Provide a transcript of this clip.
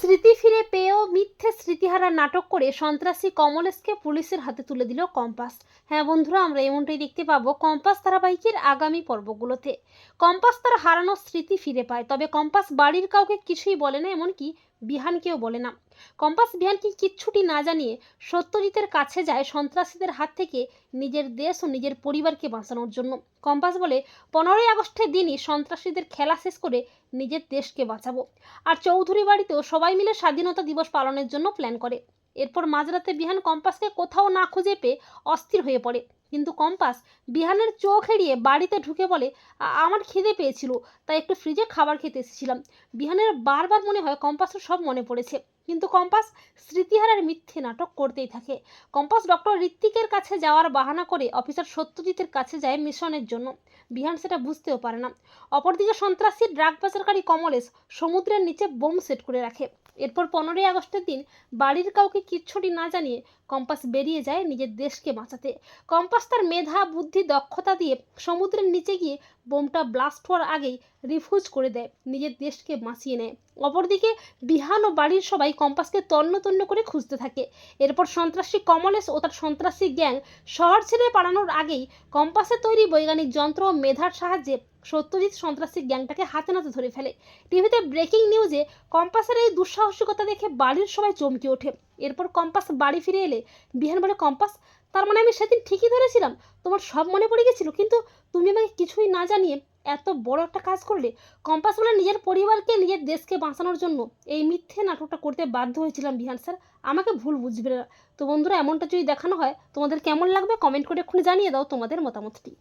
স্মৃতি ফিরে পেয়েও মিথ্যে স্মৃতিহারা নাটক করে সন্ত্রাসী কমলেশকে পুলিশের হাতে তুলে দিল কম্পাস। হ্যাঁ বন্ধুরা, আমরা এমনটাই দেখতে পাবো কম্পাস ধারাবাহিকের আগামী পর্বগুলোতে। কম্পাস তার হারানো স্মৃতি ফিরে পায়, তবে কম্পাস বাড়ির কাউকে কিছুই বলে না, এমনকি বিহানকেও বলে না। কম্পাস বিহানকে কিচ্ছুটি না জানিয়ে সত্যজিতের কাছে যায় সন্ত্রাসীদের হাত থেকে নিজের দেশ ও নিজের পরিবারকে বাঁচানোর জন্য। কম্পাস বলে 15ই আগস্টের দিনই সন্ত্রাসীদের খেলা শেষ করে নিজের দেশকে বাঁচাবো। আর চৌধুরী বাড়িতেও সবাই মিলে স্বাধীনতা দিবস পালনের জন্য প্ল্যান করে। এরপর মাঝরাতে বিহান কম্পাসকে কোথাও না খুঁজে পেয়ে অস্থির হয়ে পড়ে, কিন্তু কম্পাস বিহানের চোখ এড়িয়ে বাড়িতে ঢুকে বলে, আমার খিদে পেয়েছিল, তাই একটু ফ্রিজে খাবার খেতে এসেছিলাম। বিহানের বারবার মনে হয় কম্পাসের সব মনে পড়েছে, কিন্তু কম্পাস স্মৃতিহারার মিথ্যে নাটক করতেই থাকে। কম্পাস ডক্টর ঋত্বিকের কাছে যাওয়ার বাহানা করে অফিসার সত্যজিতের কাছে যায় মিশনের জন্য। বিহান সেটা বুঝতেও পারে না। অপরদিকে সন্ত্রাসী ড্রাগ পাচারকারী কমলেশ সমুদ্রের নিচে বোম সেট করে রাখে। এরপর 15ই আগস্টের দিন বাড়ির কাউকে কিচ্ছুটি না জানিয়ে কম্পাস বেরিয়ে যায় নিজের দেশকে বাঁচাতে। কম্পাস তার মেধা, বুদ্ধি, দক্ষতা দিয়ে সমুদ্রের নিচে গিয়ে বোমটা ব্লাস্ট হওয়ার আগেই রিফিউজ করে দেয়, নিজের দেশকে বাঁচিয়ে নেয়। অপরদিকে বিহান ও বাড়ির সবাই কম্পাসকে তন্ন তন্ন করে খুঁজতে থাকে। এরপর সন্ত্রাসী কমলেশ ও তার সন্ত্রাসী গ্যাং শহর ছেড়ে পালানোর আগেই কম্পাসের তৈরি বৈজ্ঞানিক যন্ত্র ও মেধার সাহায্যে সত্যজিৎ সন্ত্রাসী গ্যাংটাকে হাতে নাতে ধরে ফেলে। টিভিতে ব্রেকিং নিউজে কম্পাসের এই দুঃসাহসিকতা দেখে বাড়ির সবাই চমকে ওঠে। এরপর কম্পাস বাড়ি ফিরে এলে বিহান বলে, কম্পাস, তার মানে আমি সেদিন ঠিকই ধরেছিলাম, তোমার সব মনে পড়ে গেছিল, কিন্তু তুমি আমাকে কিছুই না জানিয়ে এত বড় একটা কাজ করলে। কম্পাস বলে, নিজের পরিবারকে, নিজের দেশকে বাঁচানোর জন্য এই মিথ্যে নাটকটা করতে বাধ্য হয়েছিলাম বিহান স্যার, আমাকে ভুল বুঝবে না। তো বন্ধুরা, এমনটা যদি দেখানো হয় তোমাদের কেমন লাগবে কমেন্ট করে এক্ষুনি জানিয়ে দাও তোমাদের মতামতটি।